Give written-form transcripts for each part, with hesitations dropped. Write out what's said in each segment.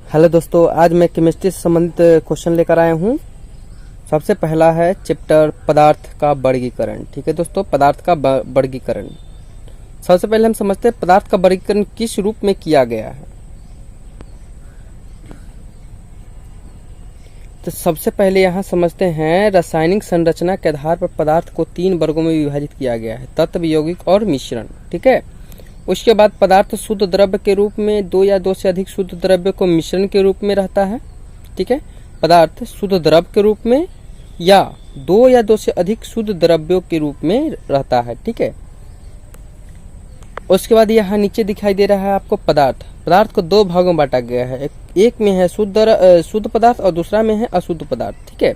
Hello दोस्तों, आज मैं केमिस्ट्री से संबंधित क्वेश्चन लेकर आया हूँ। सबसे पहला है चैप्टर पदार्थ का वर्गीकरण। ठीक है दोस्तों, पदार्थ का वर्गीकरण। सबसे पहले हम समझते हैं पदार्थ का वर्गीकरण किस रूप में किया गया है। तो सबसे पहले यहाँ समझते हैं रासायनिक संरचना के आधार पर पदार्थ को 3 वर्गों में विभाजित किया गया है: तत्व, यौगिक और मिश्रण। ठीक है। उसके बाद पदार्थ शुद्ध द्रव्य के रूप में 2 या 2 से अधिक शुद्ध द्रव्य को मिश्रण के रूप में रहता है। ठीक है। पदार्थ शुद्ध द्रव्य के रूप में या 2 या 2 से अधिक शुद्ध द्रव्यों के रूप में रहता है। ठीक है। उसके बाद यहाँ नीचे दिखाई दे रहा है आपको पदार्थ को 2 भागों में बांटा गया है। एक में है शुद्ध पदार्थ और दूसरा में है अशुद्ध पदार्थ। ठीक है।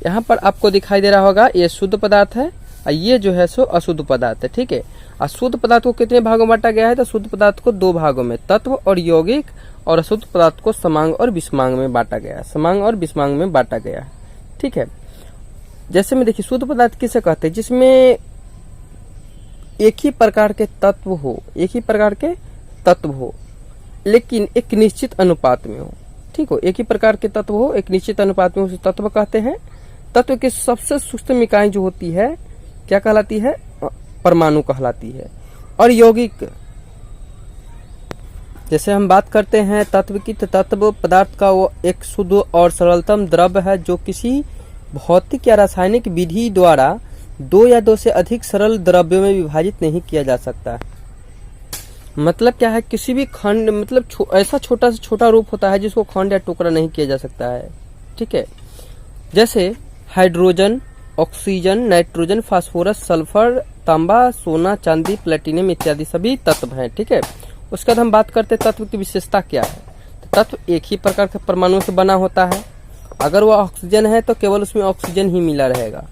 यहाँ पर आपको दिखाई दे रहा होगा ये शुद्ध पदार्थ है और ये जो है सो अशुद्ध पदार्थ है। ठीक है। अशुद्ध पदार्थ को कितने भागों में बांटा गया है? तो शुद्ध पदार्थ को 2 भागों में, तत्व और यौगिक, और अशुद्ध पदार्थ को समांग और विषमांग में बांटा गया है। समांग और विषमांग में बांटा गया है। ठीक है। जैसे में देखिए, शुद्ध पदार्थ किसे कहते हैं? जिसमें एक ही प्रकार के तत्व हो, लेकिन एक निश्चित अनुपात में हो। ठीक हो, एक ही प्रकार के तत्व हो, एक निश्चित अनुपात में उसे तत्व कहते हैं। तत्व की सबसे सूक्ष्म इकाई जो होती है क्या कहलाती है? परमाणु कहलाती है। और यौगिक, जैसे हम बात करते हैं तत्व की, तो तत्व पदार्थ का वो एक शुद्ध और सरलतम द्रव्य है जो किसी भौतिक या रासायनिक विधि द्वारा 2 या 2 से अधिक सरल द्रव्यों में विभाजित नहीं किया जा सकता है। मतलब क्या है? किसी भी खंड, मतलब ऐसा छोटा से छोटा रूप होता है जिसको खंड या टुकड़ा नहीं किया जा सकता है। ठीक है। जैसे hydrogen, oxygen, nitrogen, phosphorus, sulphur, तांबा, सोना, चांदी, प्लेटिनियम इत्यादि सभी तत्व हैं। ठीक है। उसके बाद हम बात करते हैं तत्व की विशेषता क्या है। तो तत्व एक ही प्रकार के परमाणुओं से बना होता है। अगर वह ऑक्सीजन है तो केवल उसमें ऑक्सीजन ही मिला रहेगा।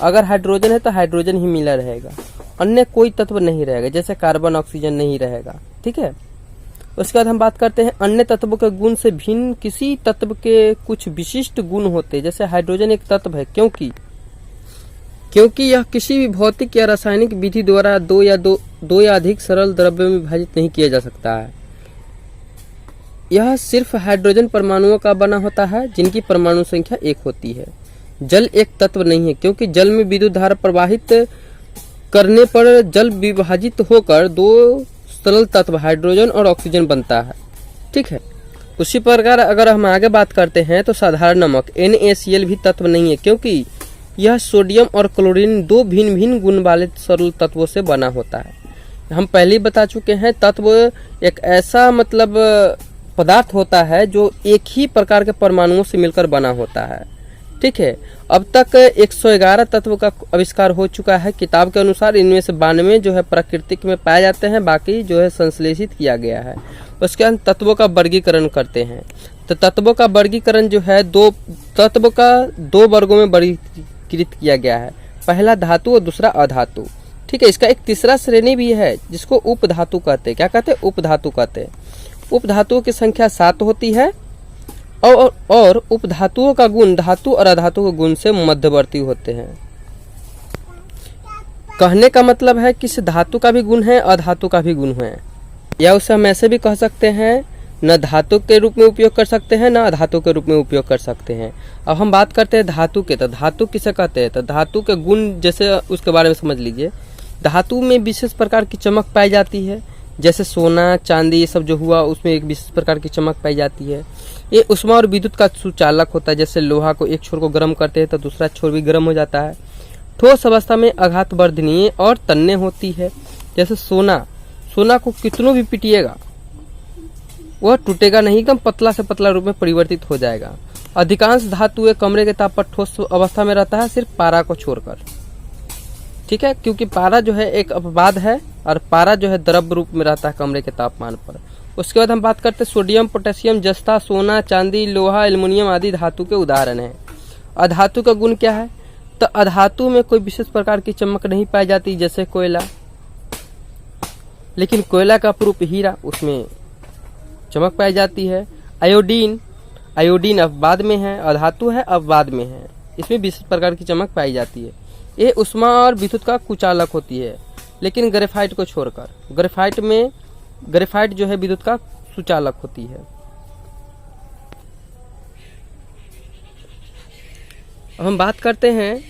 अगर हाइड्रोजन है तो हाइड्रोजन ही मिला रहेगा, अन्य कोई तत्व नहीं रहेगा, जैसे कार्बन ऑक्सीजन नहीं रहेगा। ठीक है। उसके बाद हम बात करते हैं अन्य तत्वों के गुण से भिन्न किसी तत्व के कुछ विशिष्ट गुण होते हैं। जैसे हाइड्रोजन एक तत्व है क्योंकि यह किसी भी भौतिक या रासायनिक विधि द्वारा 2 या अधिक सरल द्रव्यों में विभाजित नहीं किया जा सकता है। यह सिर्फ हाइड्रोजन परमाणुओं का बना होता है जिनकी परमाणु संख्या 1 होती है। जल एक तत्व नहीं है क्योंकि जल में विद्युत धारा प्रवाहित करने पर जल विभाजित होकर 2 सरल तत्व हाइड्रोजन और ऑक्सीजन बनता है। ठीक है। उसी प्रकार अगर हम आगे बात करते हैं तो साधारण नमक NaCl भी तत्व नहीं है क्योंकि यह सोडियम और क्लोरीन 2 भिन्न भिन्न गुण वाले सरल तत्वों से बना होता है। हम पहले ही बता चुके हैं तत्व एक ऐसा पदार्थ होता है जो एक ही प्रकार के परमाणुओं से मिलकर बना होता है। ठीक है। अब तक 111 तत्व का आविष्कार हो चुका है। किताब के अनुसार इनमें से 92 जो है प्राकृतिक में पाए जाते हैं, बाकी जो है संश्लेषित किया गया है। उसके बाद तत्वों का वर्गीकरण करते हैं। तो तत्वों का वर्गीकरण जो है 2 वर्गों में वर्गीकृत किया गया है। पहला धातु और दूसरा अधातु। ठीक है। इसका एक तीसरा श्रेणी भी है जिसको उपधातु कहते हैं। क्या कहते हैं? उपधातु कहते हैं। उपधातुओं की संख्या 7 होती है और उपधातुओं का गुण धातु और अधातु के गुण से मध्यवर्ती होते हैं। कहने का मतलब है कि धातु का भी गुण है, अधातु का भी गुण है, या उसे हम ऐसे भी कह सकते हैं, न धातु के रूप में उपयोग कर सकते हैं, न अधातु के रूप में उपयोग कर सकते हैं। अब हम बात करते हैं धातु के। तो धातु किसे कहते हैं? तो धातु के गुण जैसे उसके बारे में समझ लीजिए। धातु में विशेष प्रकार की चमक पाई जाती है, जैसे सोना, चांदी, ये सब जो हुआ उसमें एक विशेष प्रकार की चमक पाई जाती है। ये उष्मा और विद्युत का सुचालक होता है। जैसे लोहा को एक छोर को गर्म करते हैं तो दूसरा छोर भी गर्म हो जाता है। ठोस अवस्था में आघातवर्धनीय और तन्य होती है। जैसे सोना को कितनों भी पीटिएगा वह टूटेगा नहीं, एकदम पतला से पतला रूप में परिवर्तित हो जाएगा। अधिकांश धातु एक कमरे के ताप पर ठोस अवस्था में रहता है, सिर्फ पारा को छोड़कर। ठीक है। क्योंकि पारा जो है एक अपवाद है और पारा जो है द्रव रूप में रहता है कमरे के तापमान पर। उसके बाद हम बात करते हैं सोडियम, पोटेशियम, जस्ता, सोना, चांदी, लोहा, एल्युमिनियम आदि धातु के उदाहरण हैं। अधातु का गुण क्या है? तो अधातु में कोई विशेष प्रकार की चमक नहीं पाई जाती, जैसे कोयला। लेकिन कोयला का अपरूप हीरा, उसमें चमक पाई जाती है। आयोडीन अपवाद में है, अधातु है, अपवाद में है, इसमें विशेष प्रकार की चमक पाई जाती है। ये उष्मा और विद्युत का कुचालक होती है, लेकिन ग्रेफाइट को छोड़कर। ग्रेफाइट जो है विद्युत का सुचालक होती है। अब हम बात करते हैं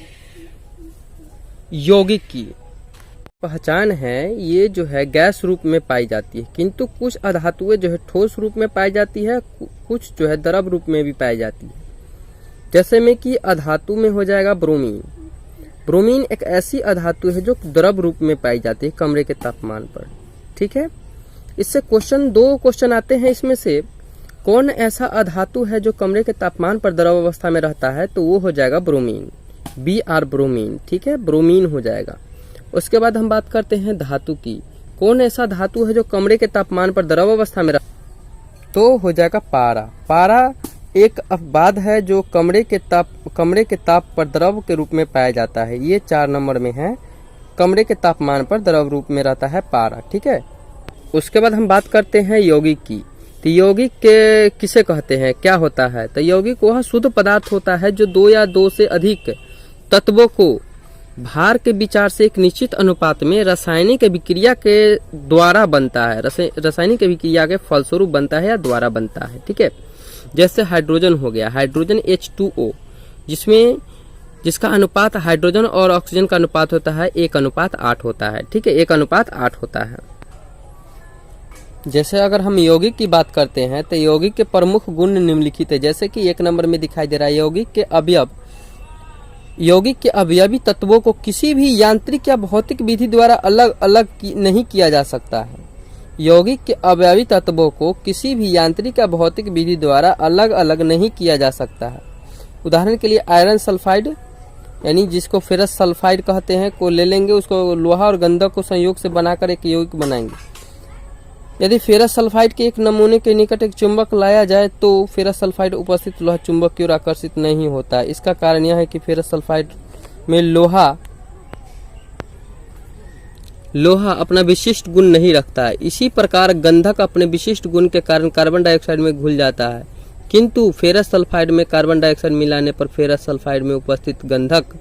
यौगिक की। पहचान है, ये जो है गैस रूप में पाई जाती है, किंतु कुछ अधातुएं जो है ठोस रूप में पाई जाती है, कुछ जो है द्रव रूप में भी पाई जाती है। जैसे में कि अधातु में हो जाएगा ब्रोमीन। ब्रोमीन एक ऐसी अधातु है जो द्रव रूप में पाई जाती है कमरे के तापमान पर। ठीक है, इससे दो क्वेश्चन आते हैं। इसमें से कौन ऐसा अधातु है जो कमरे के तापमान पर द्रव अवस्था में रहता है, तो वो हो जाएगा ब्रोमीन, Br ब्रोमीन। ठीक है, ब्रोमीन हो जाएगा। उसके बाद हम बात करते हैं धातु की। कौन ऐसा धातु है जो कमरे के तापमान पर द्रव अवस्था में रहता, तो हो जाएगा पारा। पारा एक अपवाद है जो कमरे के ताप पर द्रव के रूप में पाया जाता है। ये 4 नंबर में है, कमरे के तापमान पर द्रव रूप में रहता है पारा। ठीक है, उसके बाद हम बात करते हैं यौगिक की। तो यौगिक के किसे कहते हैं, क्या होता है? तो यौगिक वह शुद्ध पदार्थ होता है जो 2 या 2 से अधिक तत्वों को भार के विचार से एक निश्चित अनुपात में रासायनिक अभिक्रिया के द्वारा बनता है, रासायनिक अभिक्रिया के फलस्वरूप बनता है या द्वारा बनता है। ठीक है, जैसे हाइड्रोजन हो गया, हाइड्रोजन H2O, जिसका अनुपात हाइड्रोजन और ऑक्सीजन का अनुपात होता है 1:8 होता है। ठीक है, 1:8 होता है। जैसे अगर हम यौगिक की बात करते हैं तो यौगिक के प्रमुख गुण निम्नलिखित है। जैसे कि 1 नंबर में दिखाई दे रहा है, यौगिक के अवयवी तत्वों को किसी भी यांत्रिक या भौतिक विधि द्वारा अलग अलग नहीं किया जा सकता है। यौगिक के अवयवी तत्वों को किसी भी यांत्रिक या भौतिक विधि द्वारा अलग अलग नहीं किया जा सकता है। उदाहरण के लिए आयरन सल्फाइड, यानी जिसको फेरस सल्फाइड कहते हैं, को ले लेंगे, उसको लोहा और गंधक को संयोग से बनाकर एक यौगिक बनाएंगे। यदि फेरस सल्फाइड के एक नमूने के निकट एक चुंबक लाया जाए तो फेरस सल्फाइड उपस्थित लोहा चुंबक की ओर आकर्षित नहीं होता है। इसका कारण यह है कि फेरस सल्फाइड में लोहा अपना विशिष्ट गुण नहीं रखता है। इसी प्रकार गंधक अपने विशिष्ट गुण के कारण कार्बन डाइऑक्साइड में घुल जाता है, किंतु फेरस सल्फाइड में कार्बन डाइऑक्साइड मिलाने पर फेरस सल्फाइड में उपस्थित गंधक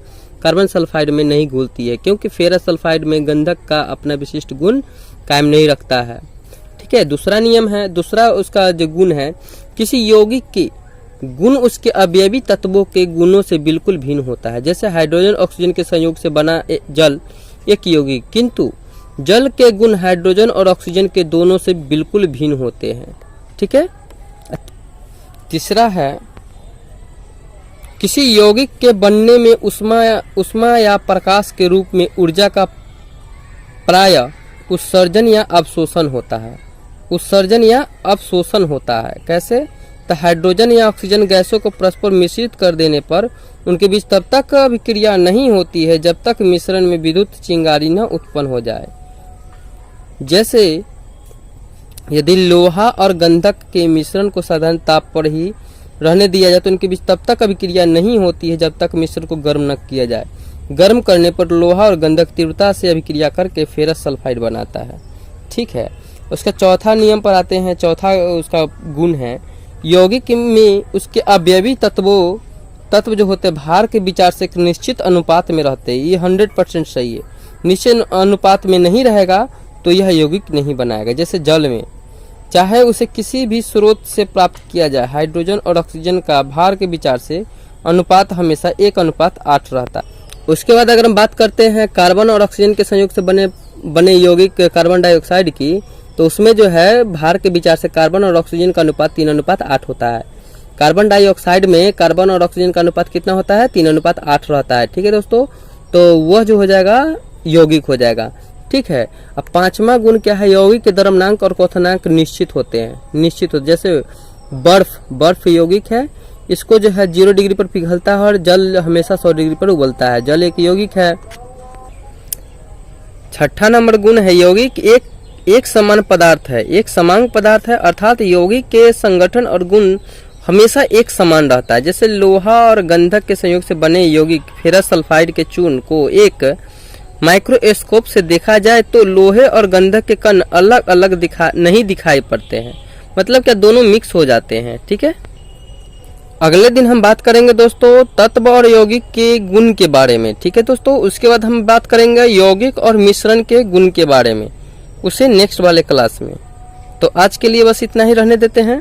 कार्बन सल्फाइड में नहीं घुलती है, क्योंकि फेरस सल्फाइड में गंधक का अपना विशिष्ट गुण कायम नहीं रखता है। ठीक है, दूसरा नियम है, दूसरा उसका जो गुण है, किसी यौगिक के गुण उसके अवयवी तत्वों के गुणों से बिल्कुल भिन्न होता है। जैसे हाइड्रोजन ऑक्सीजन के संयोग से बना जल एक यौगिक, किंतु जल के गुण हाइड्रोजन और ऑक्सीजन के दोनों से बिल्कुल भिन्न होते हैं। ठीक है, तीसरा है, किसी यौगिक के बनने में उष्मा या प्रकाश के रूप में ऊर्जा का प्रायः उत्सर्जन या अवशोषण होता है। उत्सर्जन या अवशोषण होता है कैसे? तो हाइड्रोजन या ऑक्सीजन गैसों को परस्पर मिश्रित कर देने पर उनके बीच तब तक अभिक्रिया नहीं होती है जब तक मिश्रण में विद्युत चिंगारी न उत्पन्न हो जाए। जैसे यदि लोहा और गंधक के मिश्रण को साधारण ताप पर ही रहने दिया जाए तो उनके बीच तब तक अभिक्रिया नहीं होती है जब तक मिश्रण को गर्म न किया जाए। गर्म करने पर लोहा और गंधक तीव्रता से अभिक्रिया करके फेरस सल्फाइड बनाता है। ठीक है, उसका चौथा नियम पर आते हैं। चौथा उसका गुण है, यौगिक में उसके अवयवी तत्व जो होते हैं भार के विचार से एक निश्चित अनुपात में रहते हैं। ये 100% सही है। निश्चित अनुपात में नहीं रहेगा तो यह यौगिक नहीं बनाएगा। जैसे जल में चाहे उसे किसी भी स्रोत से प्राप्त किया जाए, हाइड्रोजन और ऑक्सीजन का भार के विचार से अनुपात हमेशा 1:8 रहता है। उसके बाद अगर हम बात करते हैं कार्बन और ऑक्सीजन के संयोग से बने यौगिक कार्बन डाइऑक्साइड की, तो उसमें जो है भार के विचार से कार्बन और ऑक्सीजन का अनुपात 3:8 होता है। कार्बन डाइऑक्साइड में कार्बन और ऑक्सीजन का अनुपात कितना होता है? 3:8 रहता है। ठीक है दोस्तों, तो वह जो हो जाएगा यौगिक हो जाएगा। ठीक है, अब पांचवा गुण क्या है? यौगिक के द्रवनांक और क्वथनांक निश्चित होते हैं। जैसे बर्फ यौगिक है, इसको जो है 0 डिग्री पर पिघलता है और जल हमेशा 100 डिग्री पर उबलता है। जल एक यौगिक है। छठा नंबर गुण है, यौगिक एक समान पदार्थ है। एक समान पदार्थ है अर्थात यौगिक के संगठन और गुण हमेशा एक समान रहता है। जैसे लोहा और गंधक के संयोग से बने यौगिक फेरस सल्फाइड के चूर्ण को एक माइक्रोस्कोप से देखा जाए तो लोहे और गंधक के कण अलग अलग नहीं दिखाई पड़ते हैं। मतलब क्या, दोनों मिक्स हो जाते हैं। ठीक है, अगले दिन हम बात करेंगे दोस्तों तत्व और यौगिक के गुण के बारे में। ठीक है दोस्तों, उसके बाद हम बात करेंगे यौगिक और मिश्रण के गुण के बारे में, उसे नेक्स्ट वाले क्लास में। तो आज के लिए बस इतना ही रहने देते हैं।